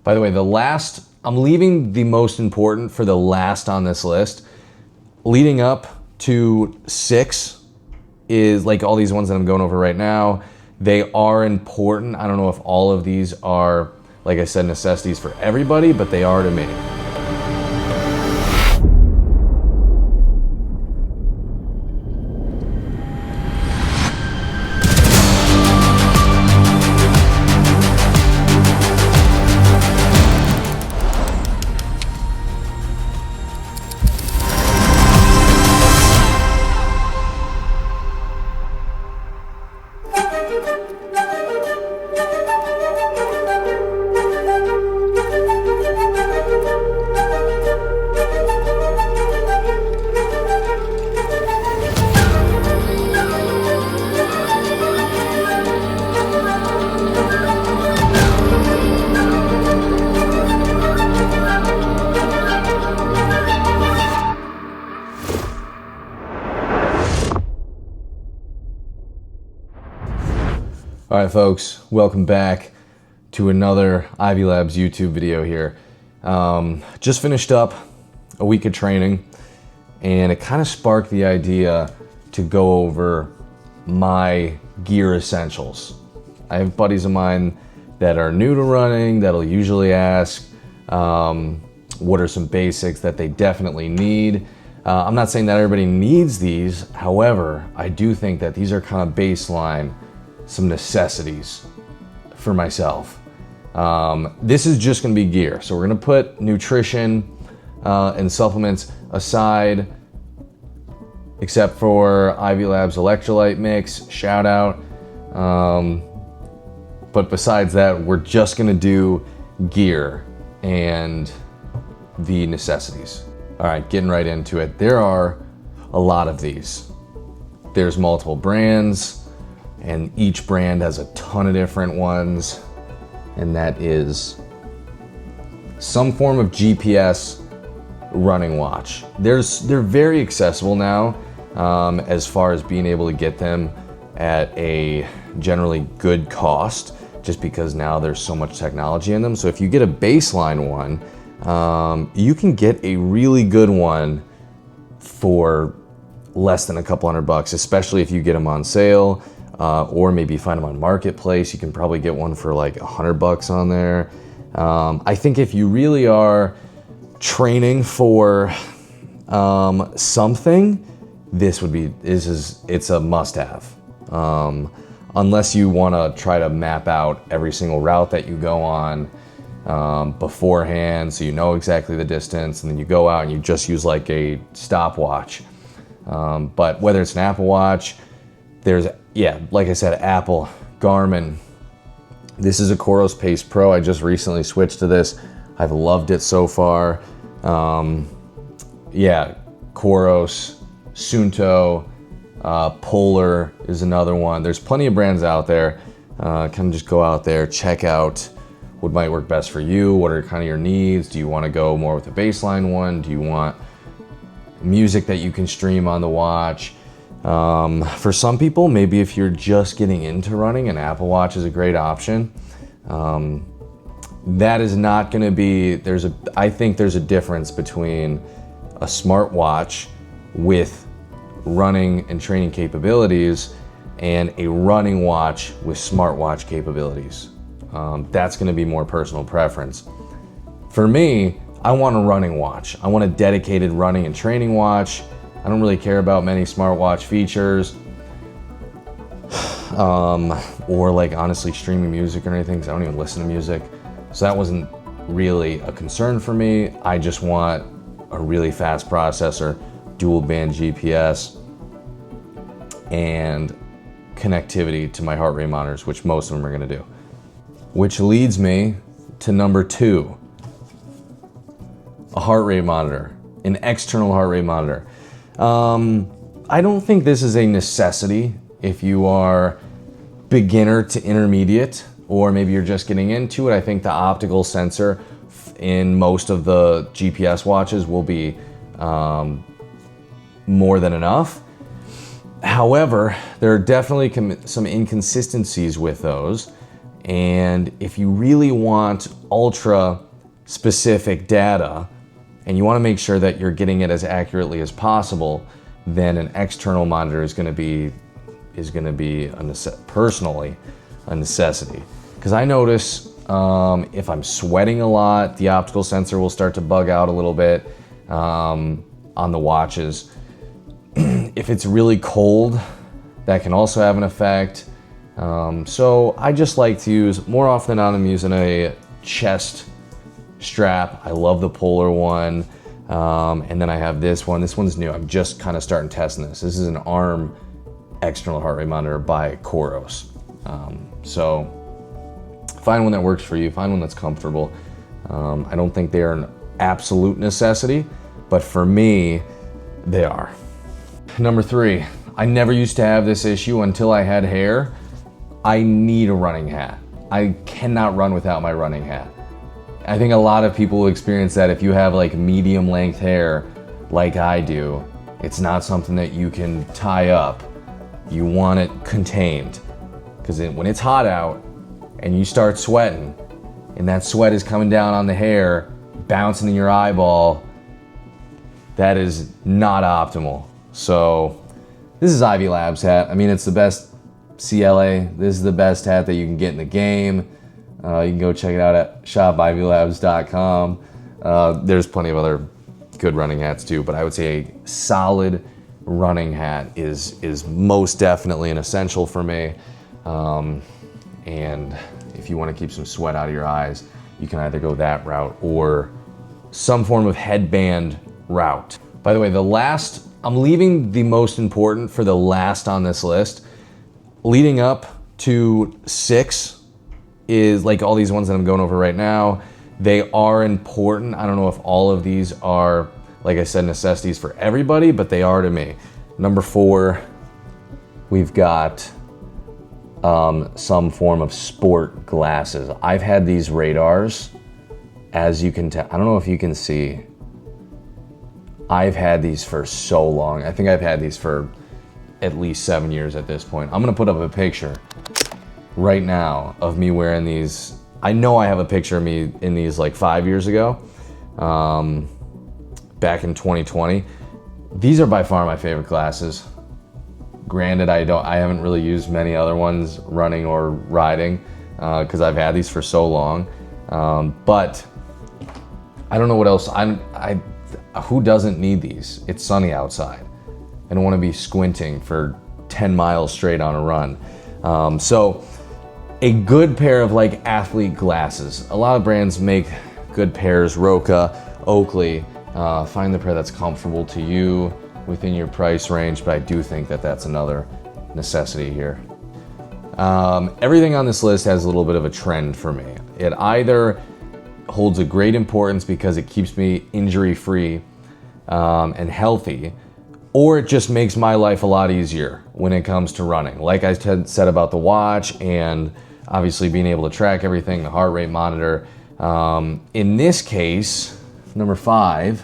By the way, I'm leaving the most important for the last on this list. Leading up to 6 is like all these ones that I'm going over right now. They are important. I don't know if all of these are, like I said, necessities for everybody, but they are to me. All right, folks, welcome back to another Ivy Labs YouTube video here. Just finished up a week of training, and it kind of sparked the idea to go over my gear essentials. I have buddies of mine that are new to running that'll usually ask, what are some basics that they definitely need? I'm not saying that everybody needs these. However, I do think that these are kind of baseline, some necessities for myself. This is just gonna be gear. So we're gonna put nutrition and supplements aside, except for Ivy Labs electrolyte mix, shout out. But besides that, we're just gonna do gear and the necessities. All right, getting right into it. There are a lot of these. There's multiple brands, and each brand has a ton of different ones, and that is some form of GPS running watch. They're very accessible now, as far as being able to get them at a generally good cost, just because now there's so much technology in them. So if you get a baseline one, you can get a really good one for less than a couple $100, especially if you get them on sale. Or maybe find them on Marketplace. You can probably get one for like $100 on there. I think if you really are training for something, it's a must-have. Unless you want to try to map out every single route that you go on beforehand, so you know exactly the distance, and then you go out and you just use like a stopwatch. But whether it's an Apple Watch, like I said, Apple, Garmin. This is a Coros Pace Pro. I just recently switched to this. I've loved it so far. Coros, Suunto, Polar is another one. There's plenty of brands out there. Kind of just go out there, check out what might work best for you. What are kind of your needs? Do you want to go more with a baseline one? Do you want music that you can stream on the watch? For some people, maybe if you're just getting into running, an Apple Watch is a great option. That is not going to be, I think there's a difference between a smartwatch with running and training capabilities and a running watch with smartwatch capabilities. That's going to be more personal preference. For me, I want a running watch. I want a dedicated running and training watch. I don't really care about many smartwatch features, or like honestly streaming music or anything, because I don't even listen to music. So that wasn't really a concern for me. I just want a really fast processor, dual band GPS, and connectivity to my heart rate monitors, which most of them are gonna do. Which leads me to number 2, a heart rate monitor, an external heart rate monitor. I don't think this is a necessity if you are beginner to intermediate, or maybe you're just getting into it. I think the optical sensor in most of the GPS watches will be more than enough. However, there are definitely some inconsistencies with those, And if you really want ultra specific data and you want to make sure that you're getting it as accurately as possible, then an external monitor is going to be personally a necessity. Because I notice if I'm sweating a lot, the optical sensor will start to bug out a little bit on the watches. If it's really cold, that can also have an effect. So I just like to use, more often than not, I'm using a chest strap. I love the Polar one. And then I have this one. This one's new. I'm just kind of starting testing this. This is an arm external heart rate monitor by Coros. So find one that works for you. Find one that's comfortable. I don't think they are an absolute necessity, but for me, they are. Number 3, I never used to have this issue until I had hair. I need a running hat. I cannot run without my running hat. I think a lot of people will experience that if you have like medium length hair like I do. It's not something that you can tie up. You want it contained, because when it's hot out and you start sweating and that sweat is coming down on the hair, bouncing in your eyeball, that is not optimal. So this is Ivy Labs hat. I mean, it's the best CLA. This is the best hat that you can get in the game. You can go check it out at shopivylabs.com. There's plenty of other good running hats too, but I would say a solid running hat is most definitely an essential for me. And if you want to keep some sweat out of your eyes, you can either go that route or some form of headband route. By the way, I'm leaving the most important for the last on this list. Leading up to 6 is like all these ones that I'm going over right now. They are important. I don't know if all of these are, like I said, necessities for everybody, but they are to me. Number 4, we've got some form of sport glasses. I've had these radars, as you can tell. I don't know if you can see. I've had these for so long. I think I've had these for at least 7 years at this point. I'm gonna put up a picture right now of me wearing these. I know I have a picture of me in these like 5 years ago, back in 2020. These are by far my favorite glasses. Granted, I haven't really used many other ones running or riding because I've had these for so long. But I don't know what else. Who doesn't need these? It's sunny outside. I don't want to be squinting for 10 miles straight on a run. So a good pair of like athlete glasses. A lot of brands make good pairs, Roka, Oakley. Find the pair that's comfortable to you within your price range, but I do think that that's another necessity here. Everything on this list has a little bit of a trend for me. It either holds a great importance because it keeps me injury-free and healthy, or it just makes my life a lot easier when it comes to running. Like I said about the watch and obviously being able to track everything, the heart rate monitor. In this case, number 5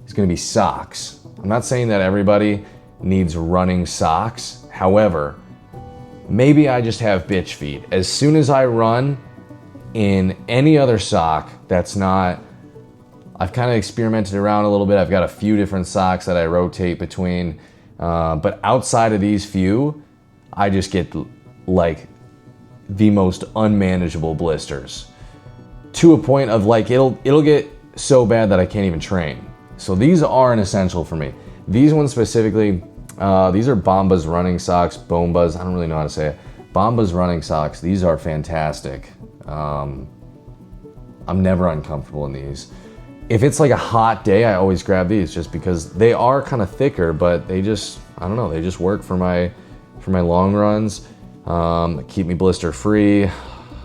is gonna be socks. I'm not saying that everybody needs running socks. However, maybe I just have bitch feet. As soon as I run in any other sock that's not, I've kind of experimented around a little bit. I've got a few different socks that I rotate between. But outside of these few, I just get like the most unmanageable blisters to a point of like, it'll get so bad that I can't even train. So these are an essential for me. These ones specifically, these are Bombas running socks, Bombas, I don't really know how to say it. Bombas running socks, these are fantastic. I'm never uncomfortable in these. If it's like a hot day, I always grab these just because they are kind of thicker, but they just, I don't know, they just work for my long runs. Keep me blister free. A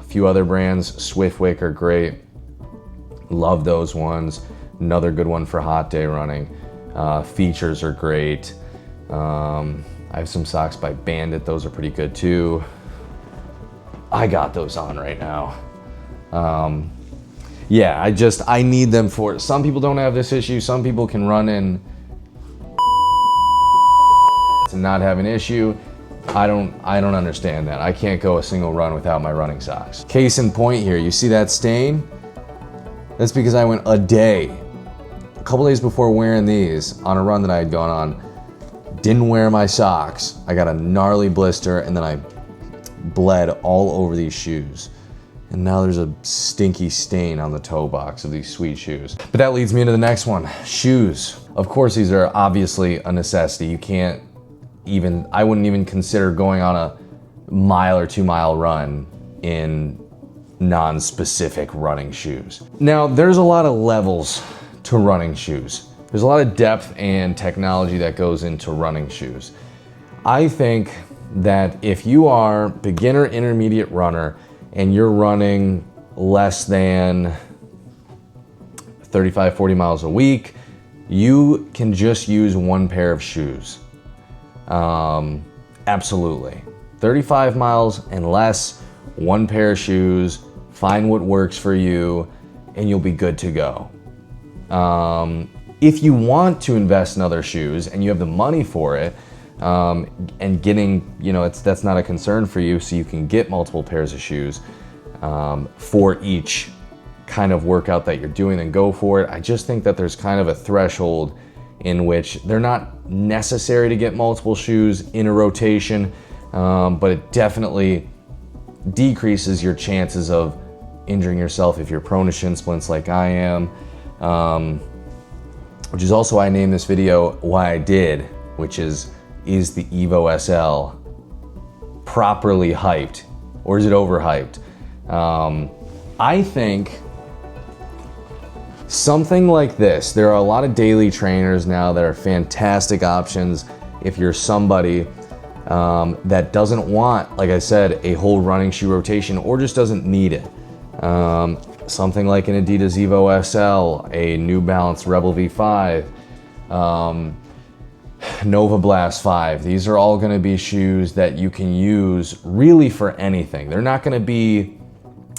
few other brands, Swiftwick are great. Love those ones. Another good one for hot day running. Features are great. I have some socks by Bandit. Those are pretty good too. I got those on right now. Yeah, I need them for, some people don't have this issue. Some people can run in and not have an issue. I don't understand that. I can't go a single run without my running socks. Case in point here, you see that stain? That's because I went a couple days before wearing these on a run that I had gone on, didn't wear my socks. I got a gnarly blister and then I bled all over these shoes. And now there's a stinky stain on the toe box of these sweet shoes. But that leads me into the next one, shoes. Of course, these are obviously a necessity. You can't even, I wouldn't even consider going on a mile or 2 mile run in non-specific running shoes. Now, there's a lot of levels to running shoes. There's a lot of depth and technology that goes into running shoes. I think that if you are beginner, intermediate runner, and you're running less than 35, 40 miles a week, you can just use one pair of shoes. Absolutely. 35 miles and less, one pair of shoes, find what works for you, and you'll be good to go. If you want to invest in other shoes and you have the money for it, and getting, that's not a concern for you, so you can get multiple pairs of shoes for each kind of workout that you're doing, then go for it. I just think that there's kind of a threshold in which they're not necessary to get multiple shoes in a rotation, but it definitely decreases your chances of injuring yourself if you're prone to shin splints like I am, which is also why I named this video Why I Did, which is the Evo SL properly hyped, or is it overhyped? I think something like this, there are a lot of daily trainers now that are fantastic options if you're somebody that doesn't want, like I said, a whole running shoe rotation or just doesn't need it. Something like an Adidas Evo SL, a New Balance Rebel V5, Nova Blast 5. These are all going to be shoes that you can use really for anything. They're not going to be,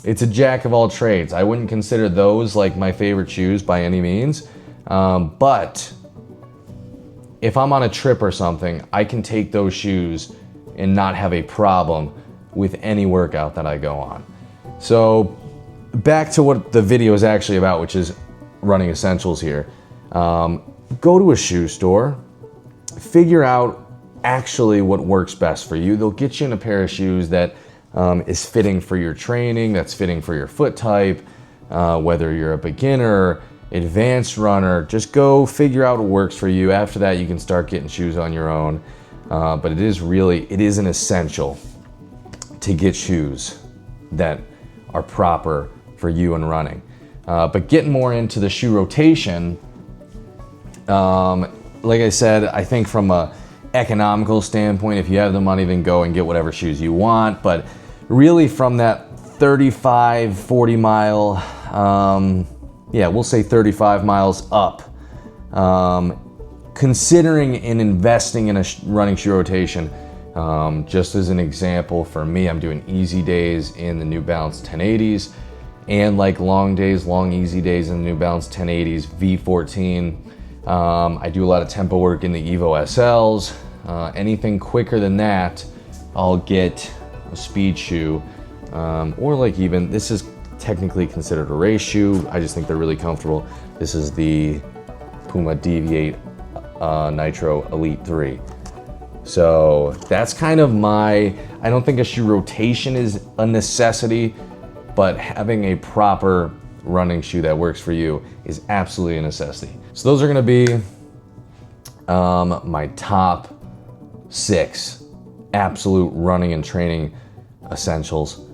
it's a jack of all trades. I wouldn't consider those like my favorite shoes by any means. But if I'm on a trip or something, I can take those shoes and not have a problem with any workout that I go on. So back to what the video is actually about, which is running essentials here. Go to a shoe store, figure out actually what works best for you. They'll get you in a pair of shoes that is fitting for your training, that's fitting for your foot type, whether you're a beginner, advanced runner. Just go figure out what works for you. After that, you can start getting shoes on your own. But it is an essential to get shoes that are proper for you and running. But getting more into the shoe rotation, like I said, I think from a economical standpoint, if you have the money, then go and get whatever shoes you want. But really from that 35, 40 mile, we'll say 35 miles up, considering and investing in a running shoe rotation, just as an example, for me, I'm doing easy days in the New Balance 1080s and like long days, long easy days in the New Balance 1080s V14. I do a lot of tempo work in the Evo SLs. Anything quicker than that, I'll get a speed shoe, or like even, this is technically considered a race shoe. I just think they're really comfortable. This is the Puma Deviate Nitro Elite 3. So that's kind of I don't think a shoe rotation is a necessity, but having a proper running shoe that works for you is absolutely a necessity. So those are gonna be my top 6 absolute running and training essentials.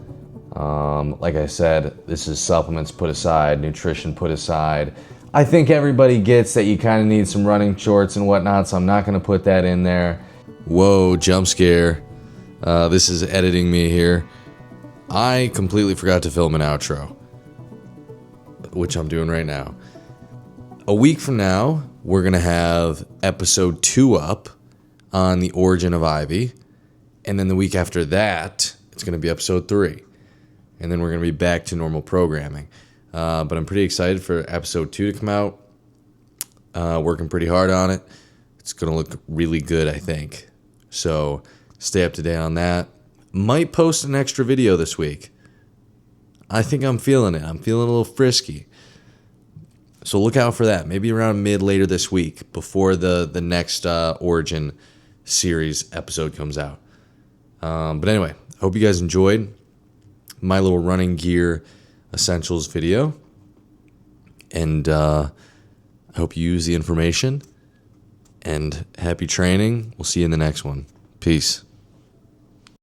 Like I said, this is supplements put aside, nutrition put aside. I think everybody gets that you kind of need some running shorts and whatnot, so I'm not gonna put that in there. Whoa, jump scare. This is editing me here. I completely forgot to film an outro, which I'm doing right now. A week from now, we're gonna have episode 2 up on the origin of Ivy. And then the week after that, it's gonna be episode 3. And then we're gonna be back to normal programming. But I'm pretty excited for episode 2 to come out. Working pretty hard on it. It's gonna look really good, I think. So Stay up to date on that. Might post an extra video this week. I think I'm feeling it. I'm feeling a little frisky. So look out for that. Maybe around later this week, before the next Origin series episode comes out. But anyway, hope you guys enjoyed my little running gear essentials video. And I hope you use the information. And happy training. We'll see you in the next one. Peace.